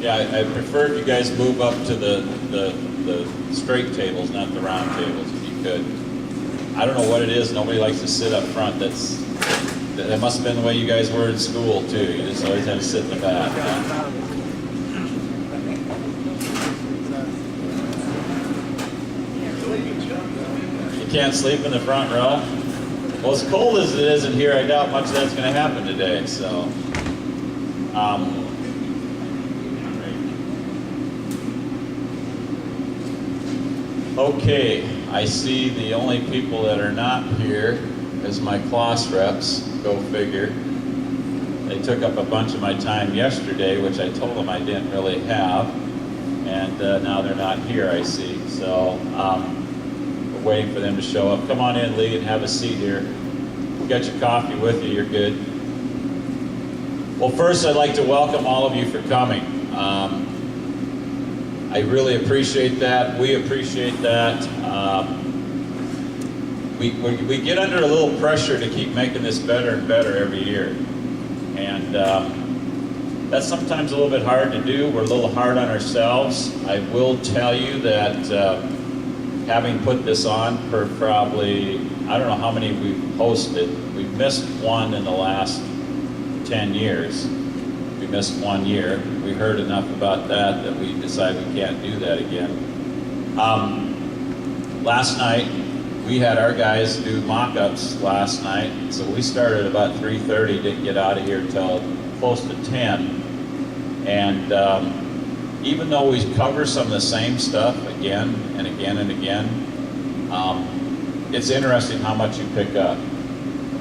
Yeah, I prefer if you guys move up to the straight tables, not the round tables, if you could. I don't know what it is, nobody likes to sit up front. That must have been the way you guys were in school too. You just always had to sit in the back. Yeah. You can't sleep in the front row? Well, as cold as it is in here, I doubt much of that's going to happen today, so. Okay, I see the only people that are not here is my class reps, go figure. They took up a bunch of my time yesterday, which I told them I didn't really have, and now they're not here, I see. So we're waiting for them to show up. Come on in, Lee, and have a seat here. You got your coffee with you, you're good. Well, first I'd like to welcome all of you for coming. I really appreciate that. We appreciate that. We get under a little pressure to keep making this better and better every year. And that's sometimes a little bit hard to do. We're a little hard on ourselves. I will tell you that having put this on for probably, I don't know how many we've hosted. We've missed one in the last 10 years. We missed 1 year. We heard enough about that we decided we can't do that again. Last night, we had our guys do mock-ups last night, so we started about 3:30, didn't get out of here until close to 10. And even though we cover some of the same stuff again and again and again, it's interesting how much you pick up.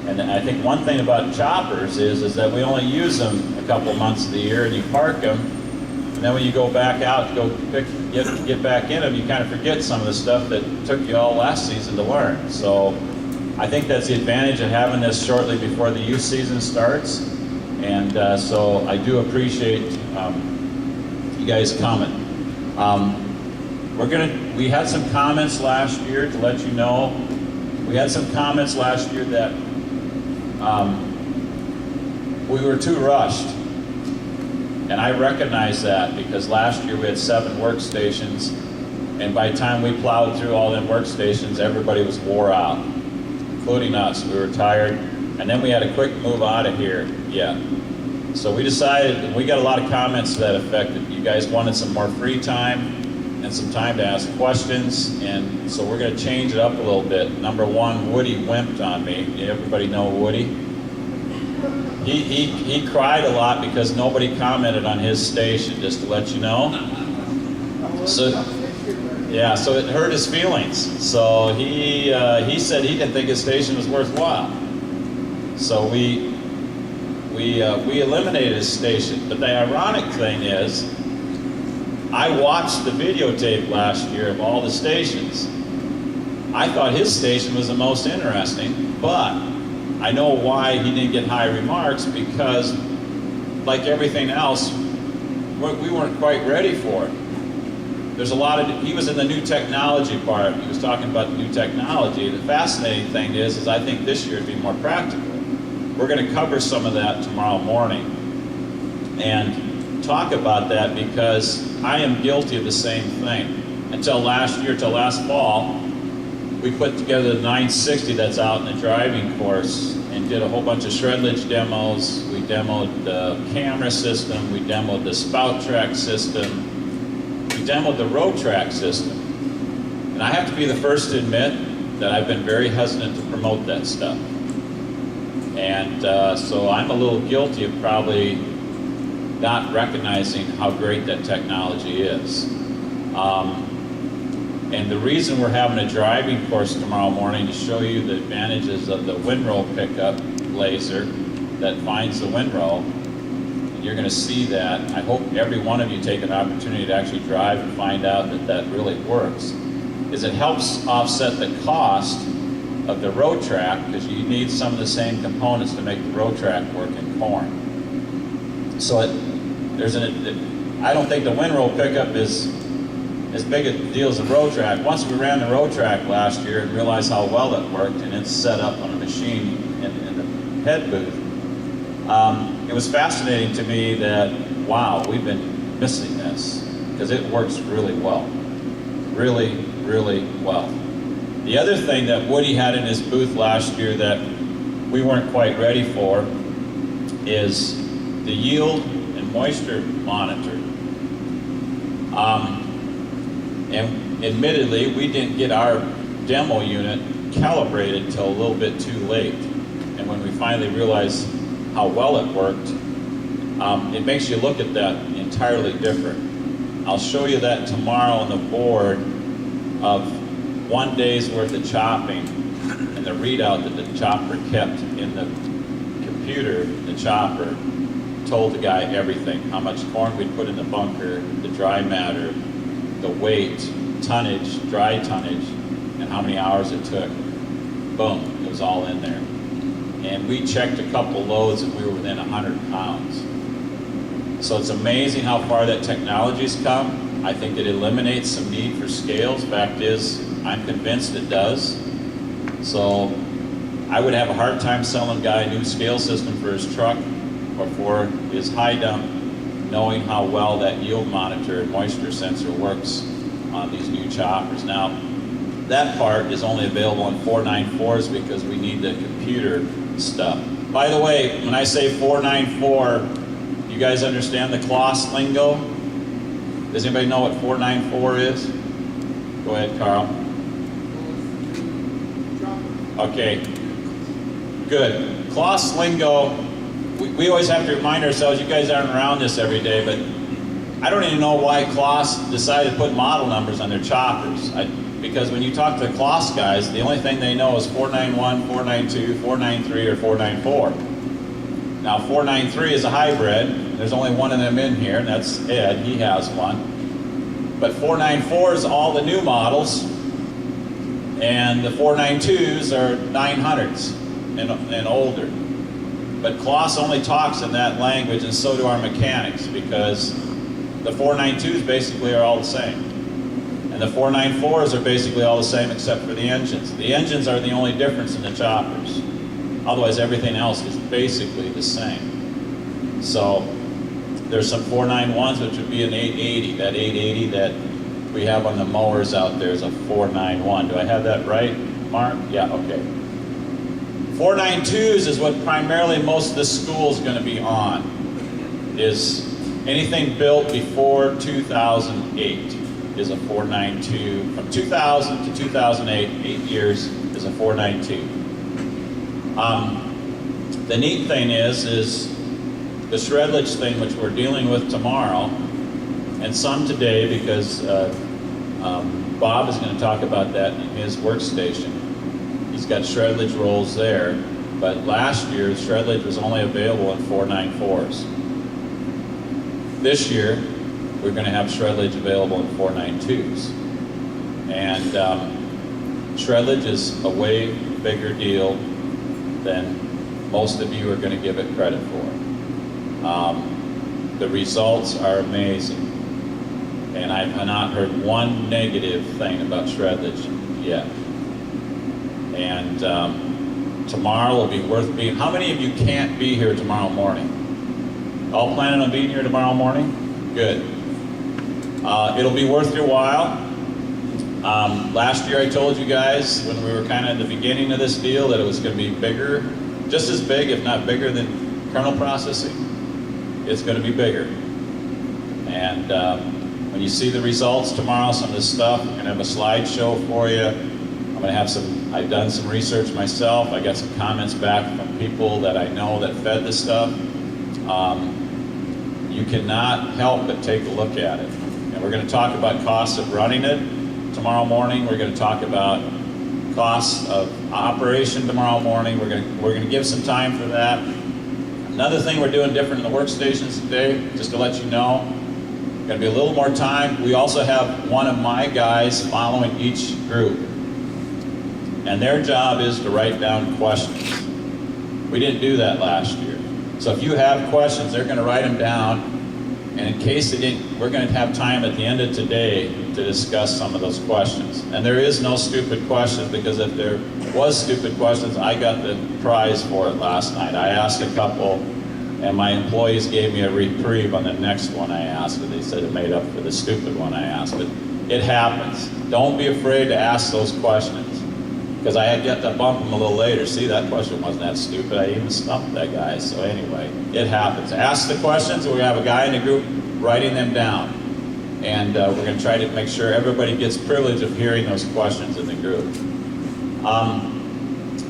And I think one thing about choppers is that we only use them a couple months of the year, and you park them, and then when you go back out to go get back in them, you kind of forget some of the stuff that took you all last season to learn. So I think that's the advantage of having this shortly before the youth season starts. And so I do appreciate you guys coming. We had some comments last year to let you know. We had some comments last year that we were too rushed. And I recognize that because last year we had 7 workstations, and by the time we plowed through all them workstations, everybody was wore out, including us. We were tired, and then we had a quick move out of here. Yeah. So we decided, and we got a lot of comments to that effect, that you guys wanted some more free time and some time to ask questions, and so we're going to change it up a little bit. Number one, Woody wimped on me. Everybody know Woody? He cried a lot because nobody commented on his station, just to let you know. So, yeah, so it hurt his feelings. So he said he didn't think his station was worthwhile. So we eliminated his station. But the ironic thing is, I watched the videotape last year of all the stations. I thought his station was the most interesting, but I know why he didn't get high remarks, because like everything else, we weren't quite ready for it. There's a lot of, he was in the new technology part. He was talking about the new technology. The fascinating thing is I think this year it'd be more practical. We're going to cover some of that tomorrow morning and talk about that, because I am guilty of the same thing. Until last fall, we put together the 960 that's out in the driving course and did a whole bunch of Shredledge demos. We demoed the camera system, we demoed the spout track system, we demoed the road track system. And I have to be the first to admit that I've been very hesitant to promote that stuff. And so I'm a little guilty of probably not recognizing how great that technology is. And the reason we're having a driving course tomorrow morning to show you the advantages of the windrow pickup laser that finds the windrow, and you're going to see that. I hope every one of you take an opportunity to actually drive and find out that that really works. Is it helps offset the cost of the road track, because you need some of the same components to make the road track work in corn. So I don't think the windrow pickup is as big a deal as the road track. Once we ran the road track last year and realized how well it worked, and it's set up on a machine in the head booth, it was fascinating to me that, wow, we've been missing this, because it works really well. Really, really well. The other thing that Woody had in his booth last year that we weren't quite ready for is the yield and moisture monitor. And admittedly, we didn't get our demo unit calibrated till a little bit too late. And when we finally realized how well it worked, it makes you look at that entirely different. I'll show you that tomorrow on the board of 1 day's worth of chopping and the readout that the chopper kept in the computer. The chopper told the guy everything: how much corn we'd put in the bunker, the dry matter, the weight, tonnage, dry tonnage, and how many hours it took. Boom, it was all in there. And we checked a couple loads and we were within 100 pounds. So it's amazing how far that technology's come. I think it eliminates some need for scales. Fact is, I'm convinced it does. So I would have a hard time selling a guy a new scale system for his truck or for his high dump, knowing how well that yield monitor and moisture sensor works on these new choppers. Now, that part is only available on 494s because we need the computer stuff. By the way, when I say 494, you guys understand the Kloss lingo? Does anybody know what 494 is? Go ahead, Carl. Okay, good. Kloss lingo, we always have to remind ourselves, you guys aren't around this every day, but I don't even know why Kloss decided to put model numbers on their choppers. Because when you talk to the Kloss guys, the only thing they know is 491, 492, 493, or 494. Now 493 is a hybrid. There's only one of them in here, and that's Ed. He has one. But 494 is all the new models, and the 492s are 900s and older. But Kloss only talks in that language, and so do our mechanics, because the 492s basically are all the same. And the 494s are basically all the same except for the engines. The engines are the only difference in the choppers. Otherwise, everything else is basically the same. So there's some 491s, which would be an 880. That 880 that we have on the mowers out there is a 491. Do I have that right, Mark? Yeah, okay. 492s is what primarily most of the school's going to be on, is anything built before 2008 is a 492. From 2000 to 2008, 8 years, is a 492. The neat thing is the shredlage thing, which we're dealing with tomorrow, and some today, because Bob is going to talk about that in his workstation. He's got shredlage rolls there, but last year shredlage was only available in 494s. This year, we're going to have shredlage available in 492s. And shredlage is a way bigger deal than most of you are going to give it credit for. The results are amazing. And I've not heard one negative thing about shredlage yet. And tomorrow will be worth being. How many of you can't be here tomorrow morning? All planning on being here tomorrow morning? Good. It'll be worth your while. Last year I told you guys when we were kind of at the beginning of this deal that it was going to be bigger, just as big, if not bigger than kernel processing. It's going to be bigger. And when you see the results tomorrow, some of this stuff, we're going to have a slideshow for you. I'm going to have I've done some research myself. I got some comments back from people that I know that fed this stuff. You cannot help but take a look at it. And we're going to talk about costs of running it tomorrow morning. We're going to talk about costs of operation tomorrow morning. We're going to give some time for that. Another thing we're doing different in the workstations today, just to let you know, going to be a little more time. We also have one of my guys following each group. And their job is to write down questions. We didn't do that last year. So if you have questions, they're going to write them down. And in case they didn't, we're going to have time at the end of today to discuss some of those questions. And there is no stupid questions, because if there was stupid questions, I got the prize for it last night. I asked a couple, And my employees gave me a reprieve on the next one I asked, and they said it made up for the stupid one I asked. But it happens. Don't be afraid to ask those questions. Because I had yet to bump them a little later. See, that question wasn't that stupid. I even stumped that guy. So anyway, it happens. Ask the questions. We're going to have a guy in the group writing them down. And we're going to try to make sure everybody gets privilege of hearing those questions in the group.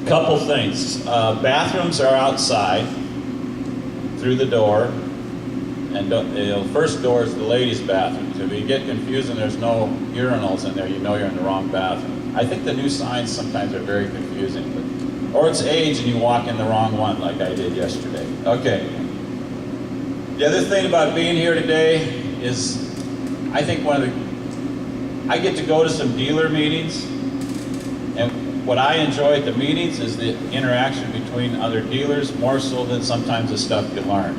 Couple things. Bathrooms are outside through the door. And the first door is the ladies' bathroom. So if you get confused and there's no urinals in there, you know you're in the wrong bathroom. I think the new signs sometimes are very confusing. Or it's age and you walk in the wrong one like I did yesterday. Okay. The other thing about being here today is I think I get to go to some dealer meetings, and what I enjoy at the meetings is the interaction between other dealers more so than sometimes the stuff you learn.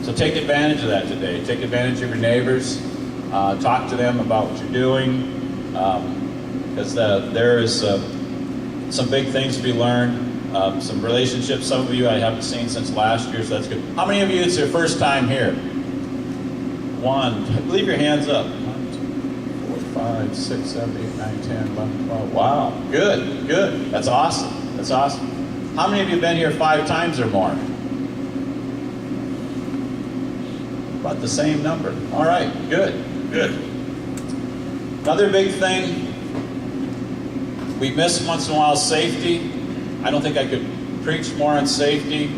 So take advantage of that today. Take advantage of your neighbors. Talk to them about what you're doing. Because there is some big things to be learned, some relationships. Some of you I haven't seen since last year, so that's good. How many of you it's your first time here? One. Leave your hands up. 1, 2, 4, 5, 6, 7, 8, 9, 10, 11, 12. Wow. Good, good. That's awesome. That's awesome. How many of you have been here 5 times or more? About the same number. All right. Good, good. Another big thing. We miss once in a while safety. I don't think I could preach more on safety.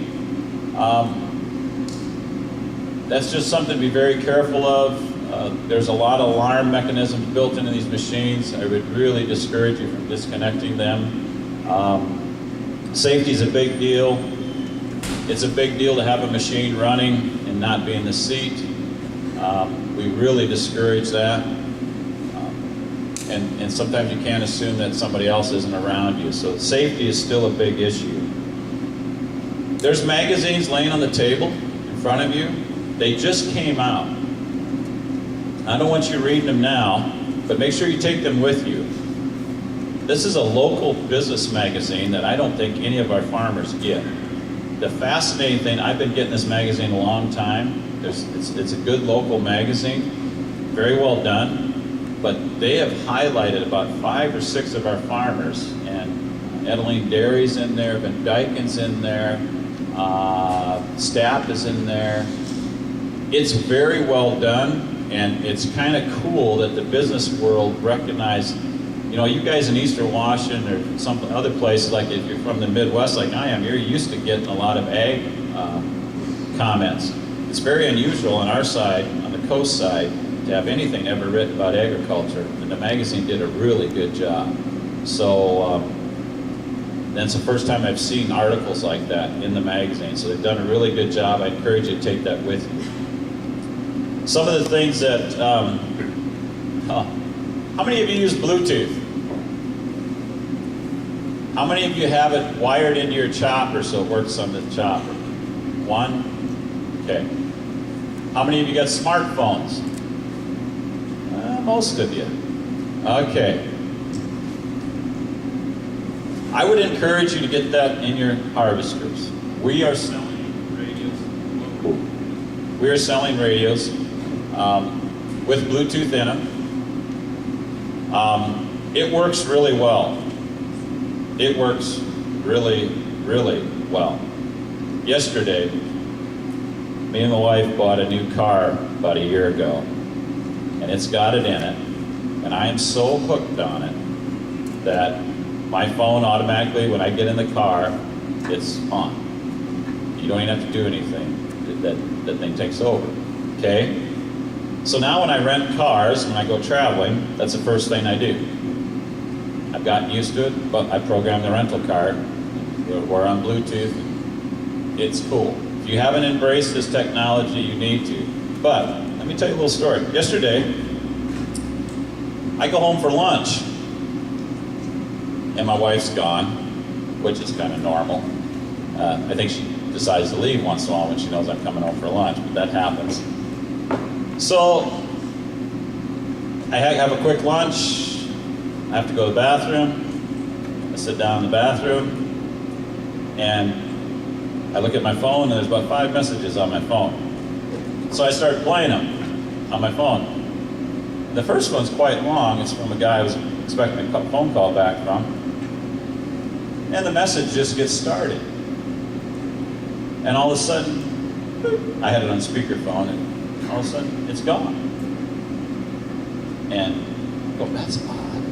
That's just something to be very careful of. There's a lot of alarm mechanisms built into these machines. I would really discourage you from disconnecting them. Safety is a big deal. It's a big deal to have a machine running and not be in the seat. We really discourage that. And sometimes you can't assume that somebody else isn't around you. So safety is still a big issue. There's magazines laying on the table in front of you. They just came out. I don't want you reading them now, but make sure you take them with you. This is a local business magazine that I don't think any of our farmers get. The fascinating thing, I've been getting this magazine a long time. It's a good local magazine, very well done. But they have highlighted about 5 or 6 of our farmers, and Edeline Dairy's in there, Van Dyken's in there, Stapp is in there. It's very well done, and it's kind of cool that the business world recognized, you know, you guys in Eastern Washington or some other places, like if you're from the Midwest like I am, you're used to getting a lot of ag comments. It's very unusual on our side, on the coast side, to have anything ever written about agriculture, and the magazine did a really good job. So that's the first time I've seen articles like that in the magazine, so they've done a really good job. I encourage you to take that with you. Some of the things that, how many of you use Bluetooth? How many of you have it wired into your chopper so it works on the chopper? 1? Okay. How many of you got smartphones? Most of you. Okay. I would encourage you to get that in your harvesters. We are selling radios. We are selling radios with Bluetooth in them. It works really well. It works really, really well. Yesterday, me and my wife bought a new car about a year ago. And it's got it in it, and I am so hooked on it that my phone automatically, when I get in the car, it's on. You don't even have to do anything. That thing takes over, okay? So now when I rent cars, when I go traveling, that's the first thing I do. I've gotten used to it, but I program the rental car. We're on Bluetooth. It's cool. If you haven't embraced this technology, you need to. But let me tell you a little story. Yesterday, I go home for lunch, and my wife's gone, which is kind of normal. I think she decides to leave once in a while when she knows I'm coming home for lunch, but that happens. So, I have a quick lunch. I have to go to the bathroom. I sit down in the bathroom, and I look at my phone and there's about 5 messages on my phone. So I started playing them on my phone. The first one's quite long. It's from a guy I was expecting a phone call back from. And the message just gets started. And all of a sudden, I had it on speakerphone, and all of a sudden, it's gone. And I go, that's odd.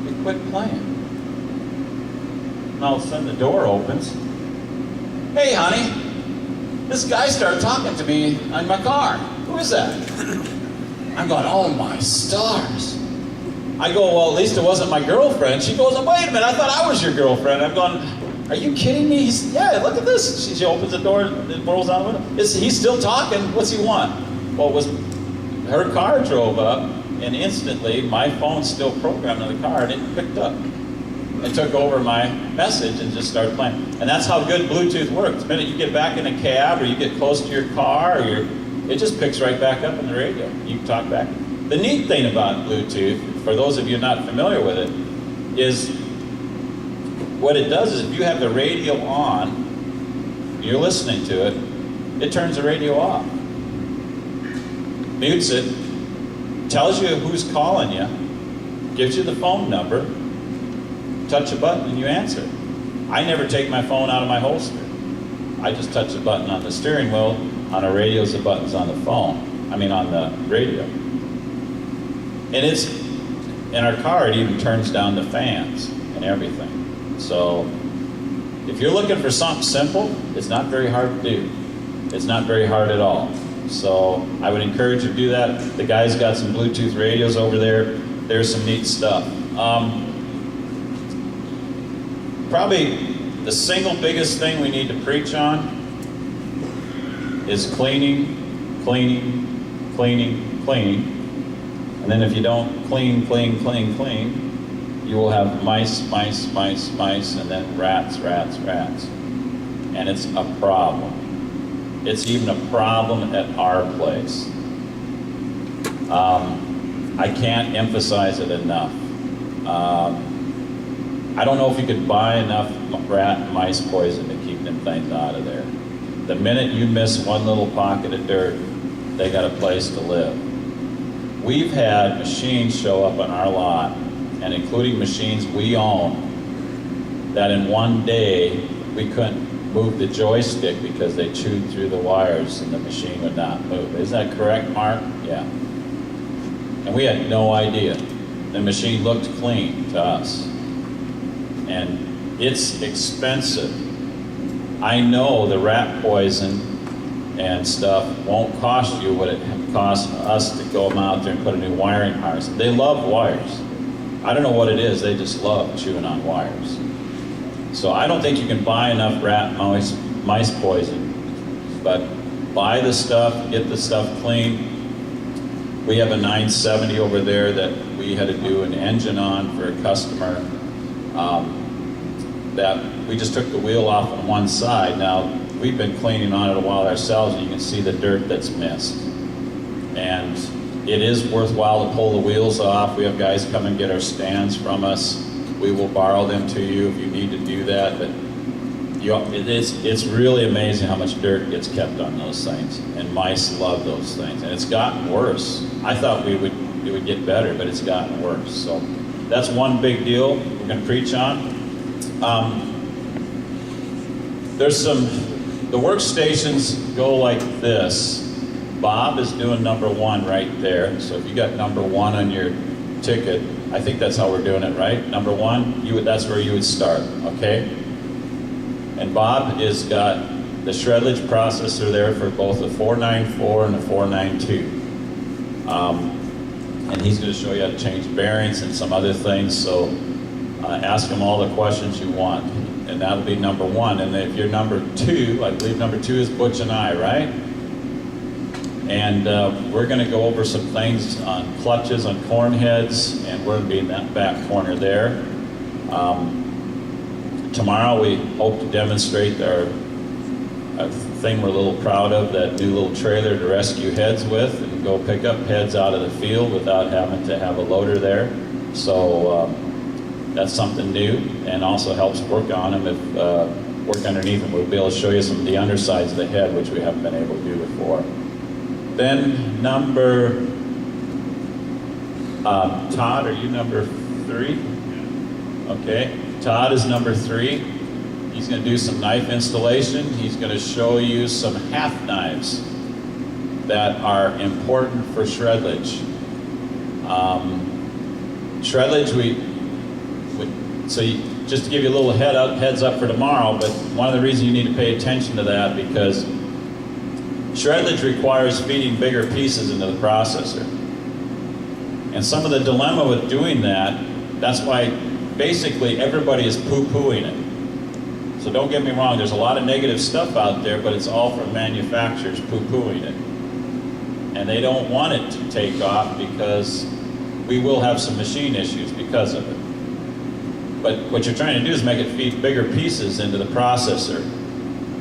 It quit playing. And all of a sudden, the door opens. Hey, honey, this guy started talking to me in my car. Who is that? I'm going, oh my stars. I go, well, at least it wasn't my girlfriend. She goes, oh, wait a minute, I thought I was your girlfriend. I'm going, are you kidding me? Yeah, look at this. She opens the door, it rolls out the window. He's still talking. What's he want? Well, it was her car drove up, and instantly my phone's still programmed in the car, and it picked up. It took over my message and just started playing. And that's how good Bluetooth works. The minute you get back in a cab or you get close to your car, or it just picks right back up on the radio. You can talk back. The neat thing about Bluetooth, for those of you not familiar with it, is what it does is if you have the radio on, you're listening to it, it turns the radio off. Mutes it, tells you who's calling you, gives you the phone number, touch a button and you answer. I never take my phone out of my holster. I just touch a button on the steering wheel. On a radio, the button's on the phone. I mean on the radio. And it's, in our car, it even turns down the fans and everything. So, if you're looking for something simple, it's not very hard to do. It's not very hard at all. So, I would encourage you to do that. The guy's got some Bluetooth radios over there. There's some neat stuff. Probably the single biggest thing we need to preach on is cleaning, cleaning, cleaning, cleaning. And then if you don't clean, clean, clean, clean, you will have mice, mice, mice, mice, and then rats, rats, rats. And it's a problem. It's even a problem at our place. I can't emphasize it enough. I don't know if you could buy enough rat and mice poison to keep them things out of there. The minute you miss one little pocket of dirt, they got a place to live. We've had machines show up on our lot, and including machines we own, that in one day we couldn't move the joystick because they chewed through the wires and the machine would not move. Isn't that correct, Mark? Yeah. And we had no idea. The machine looked clean to us. And it's expensive. I know the rat poison and stuff won't cost you what it costs us to go out there and put a new wiring harness. They love wires. I don't know what it is, they just love chewing on wires. So I don't think you can buy enough rat mice poison, but buy the stuff, get the stuff clean. We have a 970 over there that we had to do an engine on for a customer. That we just took the wheel off on one side. Now, we've been cleaning on it a while ourselves, and you can see the dirt that's missed. And it is worthwhile to pull the wheels off. We have guys come and get our stands from us. We will borrow them to you if you need to do that. But it's really amazing how much dirt gets kept on those things. And mice love those things. And it's gotten worse. I thought it would get better, but it's gotten worse. So that's one big deal we're going to preach on. The workstations go like this. Bob is doing number 1 right there. So if you got number 1 on your ticket, I think that's how we're doing it, right? Number 1, that's where you would start, okay? And Bob has got the shredlage processor there for both the 494 and the 492. And he's going to show you how to change bearings and some other things. So ask him all the questions you want, and that'll be number 1. And if you're number 2, I believe number 2 is Butch and I, right? And we're going to go over some things on clutches, on corn heads, and we're going to be in that back corner there. Tomorrow we hope to demonstrate a thing we're a little proud of, that new little trailer to rescue heads with and go pick up heads out of the field without having to have a loader there. So that's something new, and also helps work on them if work underneath them. We'll be able to show you some of the undersides of the head, which we haven't been able to do before. Then number, Todd, are you number 3? Okay, Todd is number 3. He's going to do some knife installation. He's going to show you some half knives that are important for shredlage. Shredlage, just to give you a little heads up for tomorrow, but one of the reasons you need to pay attention to that, because shredlage requires feeding bigger pieces into the processor. And some of the dilemma with doing that, that's why basically everybody is poo-pooing it. So don't get me wrong, there's a lot of negative stuff out there, but it's all from manufacturers poo-pooing it. And they don't want it to take off because we will have some machine issues because of it. But what you're trying to do is make it feed bigger pieces into the processor.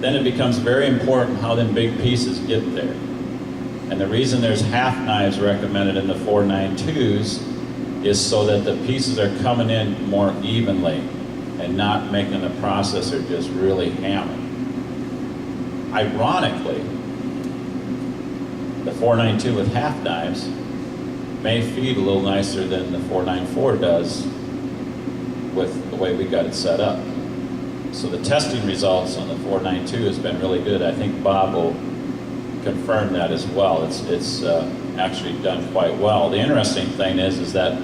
Then it becomes very important how them big pieces get there. And the reason there's half knives recommended in the 492s is so that the pieces are coming in more evenly and not making the processor just really hammer. Ironically, the 492 with half knives may feed a little nicer than the 494 does with the way we got it set up. So the testing results on the 492 has been really good. I think Bob will confirm that as well. It's actually done quite well. The interesting thing is that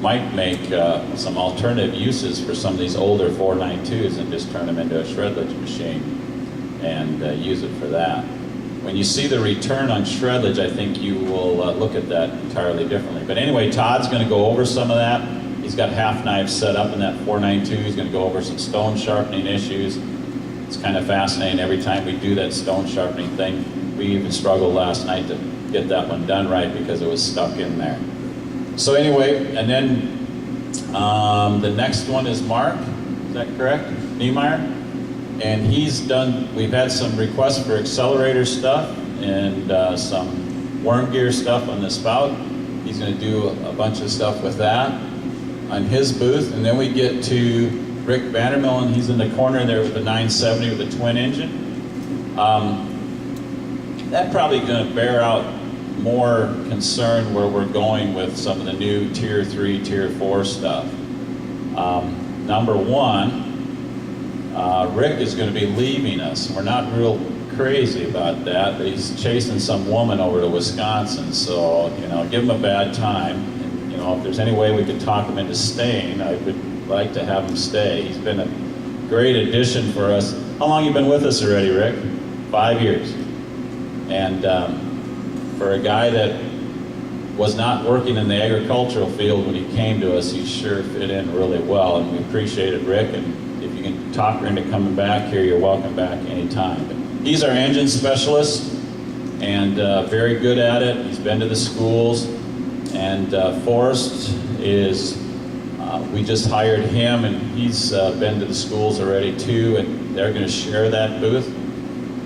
might make some alternative uses for some of these older 492s and just turn them into a shredlage machine and use it for that. When you see the return on shredlage, I think you will look at that entirely differently. But anyway, Todd's going to go over some of that. He's got half knives set up in that 492. He's going to go over some stone sharpening issues. It's kind of fascinating every time we do that stone sharpening thing. We even struggled last night to get that one done right because it was stuck in there. So anyway, and then the next one is Mark. Is that correct? Niemeyer? And he's done, we've had some requests for accelerator stuff and some worm gear stuff on the spout. He's going to do a bunch of stuff with that on his booth. And then we get to Rick Vandermillen. He's in the corner there with the 970 with the twin engine. That probably going to bear out more concern where we're going with some of the new Tier 3, Tier 4 stuff. Number one, Rick is going to be leaving us. We're not real crazy about that, but he's chasing some woman over to Wisconsin, so, give him a bad time. And, if there's any way we could talk him into staying, I would like to have him stay. He's been a great addition for us. How long you been with us already, Rick? 5 years. And for a guy that was not working in the agricultural field when he came to us, he sure fit in really well, and we appreciated Rick. And if you can talk her into coming back here, you're welcome back anytime. But he's our engine specialist and very good at it. He's been to the schools. And Forrest is, we just hired him, and he's been to the schools already too, and they're going to share that booth.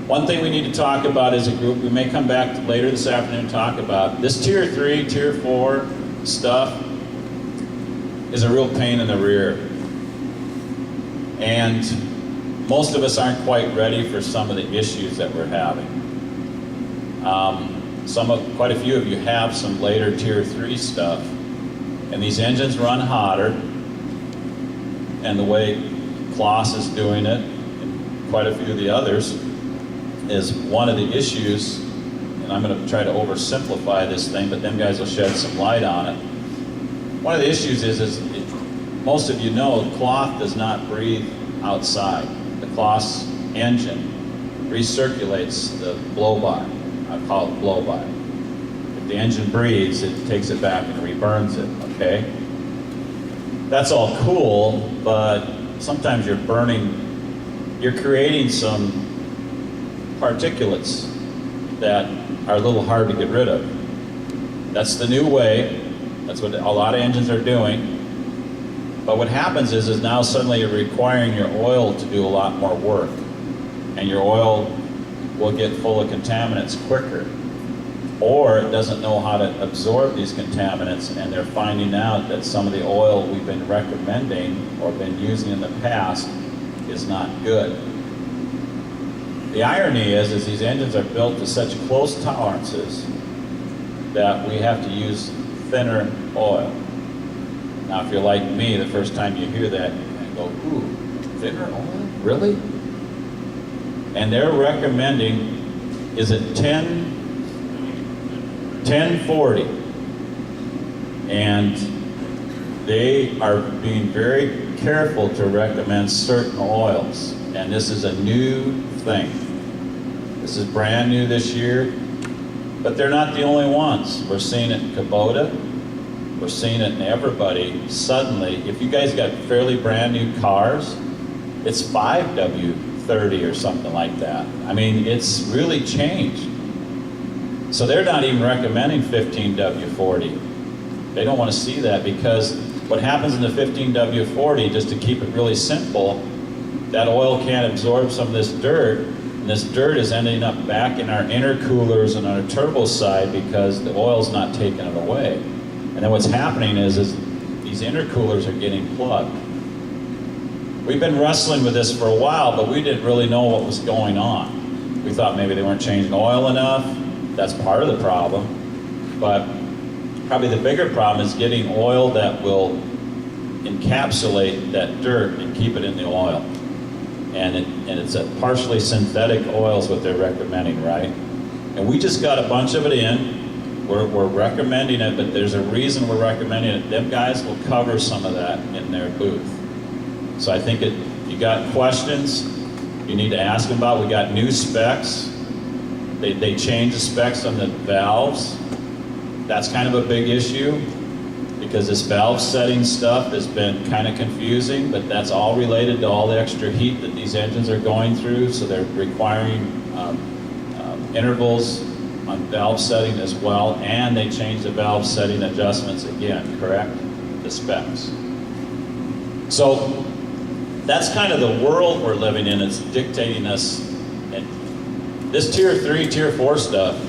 One thing we need to talk about as a group, we may come back later this afternoon and talk about, this Tier 3, Tier 4 stuff is a real pain in the rear. And most of us aren't quite ready for some of the issues that we're having. Quite a few of you have some later Tier 3 stuff, and these engines run hotter, and the way Kloss is doing it, and quite a few of the others, is one of the issues, and I'm going to try to oversimplify this thing, but them guys will shed some light on it. One of the issues is most of you know, cloth does not breathe outside. The Kloss engine recirculates the blow-by. I call it blow-by. If the engine breathes, it takes it back and reburns it, okay? That's all cool, but sometimes you're creating some particulates that are a little hard to get rid of. That's the new way. That's what a lot of engines are doing. But what happens is now suddenly you're requiring your oil to do a lot more work. And your oil will get full of contaminants quicker. Or it doesn't know how to absorb these contaminants, and they're finding out that some of the oil we've been recommending or been using in the past is not good. The irony is these engines are built to such close tolerances that we have to use thinner oil. Now, if you're like me, the first time you hear that, you go, ooh, thinner oil? Really? And they're recommending, is it 1040? And they are being very careful to recommend certain oils. And this is a new thing. This is brand new this year, but they're not the only ones. We're seeing it in Kubota. We're seeing it in everybody. Suddenly, if you guys got fairly brand new cars, it's 5W30 or something like that. I mean, it's really changed. So they're not even recommending 15W40. They don't want to see that, because what happens in the 15W40, just to keep it really simple, that oil can't absorb some of this dirt, and this dirt is ending up back in our intercoolers and on our turbo side because the oil's not taking it away. And then what's happening is these intercoolers are getting plugged. We've been wrestling with this for a while, but we didn't really know what was going on. We thought maybe they weren't changing oil enough. That's part of the problem. But probably the bigger problem is getting oil that will encapsulate that dirt and keep it in the oil. And it's a partially synthetic oil is what they're recommending, right? And we just got a bunch of it in. We're recommending it, but there's a reason we're recommending it. Them guys will cover some of that in their booth. So I think you got questions, you need to ask them about. We got new specs. They changed the specs on the valves. That's kind of a big issue, because this valve setting stuff has been kind of confusing, but that's all related to all the extra heat that these engines are going through, so they're requiring intervals on valve setting as well, and they changed the valve setting adjustments again, correct? The specs. So that's kind of the world we're living in. It's dictating us. And this Tier 3, Tier 4 stuff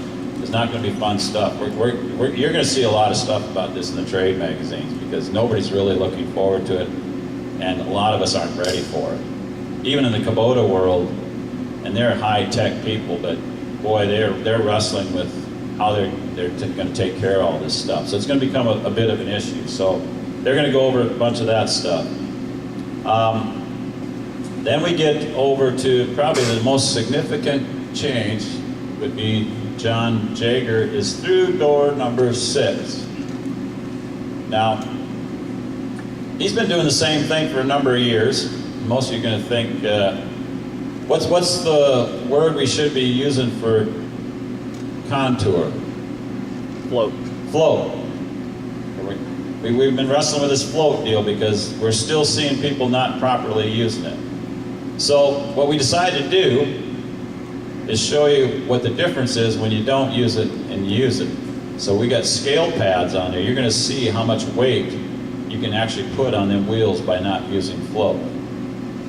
is not going to be fun stuff. You're going to see a lot of stuff about this in the trade magazines, because nobody's really looking forward to it, and a lot of us aren't ready for it. Even in the Kubota world, and they're high-tech people, but boy, they're wrestling with how they're going to take care of all this stuff. So it's going to become a bit of an issue. So they're going to go over a bunch of that stuff. Then we get over to probably the most significant change would be John Jaeger is through door number 6. Now, he's been doing the same thing for a number of years. Most of you are going to think, what's the word we should be using for contour? Float. Float. We've been wrestling with this float deal because we're still seeing people not properly using it. So what we decided to do is show you what the difference is when you don't use it and you use it. So we got scale pads on there. You're going to see how much weight you can actually put on them wheels by not using float.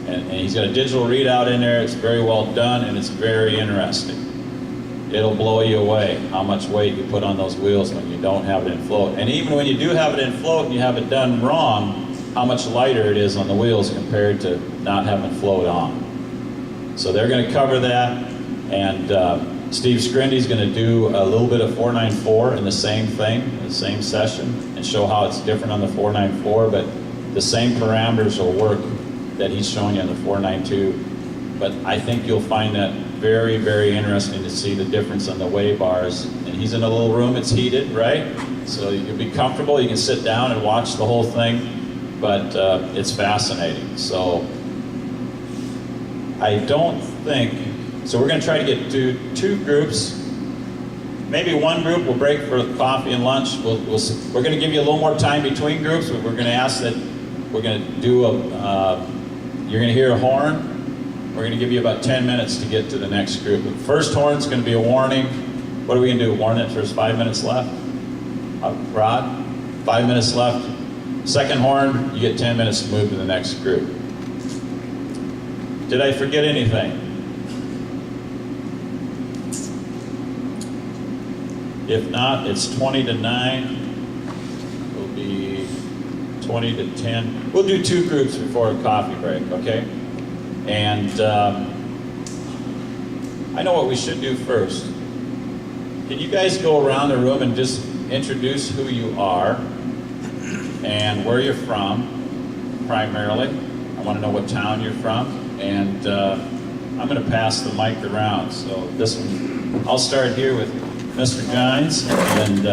And he's got a digital readout in there. It's very well done, and it's very interesting. It'll blow you away how much weight you put on those wheels when you don't have it in float. And even when you do have it in float and you have it done wrong, how much lighter it is on the wheels compared to not having float on. So they're going to cover that. And Steve Scrindy's going to do a little bit of 494 in the same thing, in the same session, and show how it's different on the 494, but the same parameters will work that he's showing you on the 492. But I think you'll find that very, very interesting to see the difference on the weigh bars. And he's in a little room, it's heated, right? So you'll be comfortable, you can sit down and watch the whole thing, but it's fascinating. So I don't think, so we're going to try to get to 2 groups. Maybe one group will break for coffee and lunch. We're going to give you a little more time between groups, but we're going to ask that we're going to do you're going to hear a horn. We're going to give you about 10 minutes to get to the next group. The first horn is going to be a warning. What are we going to do? Warn it there's 5 minutes left? Rod? 5 minutes left. Second horn, you get 10 minutes to move to the next group. Did I forget anything? If not, it's 20 to 9. It'll be 20 to 10. We'll do 2 groups before a coffee break, okay? And I know what we should do first. Can you guys go around the room and just introduce who you are and where you're from, primarily? I want to know what town you're from, and I'm going to pass the mic around. So this one, I'll start here with Mr. Gines, and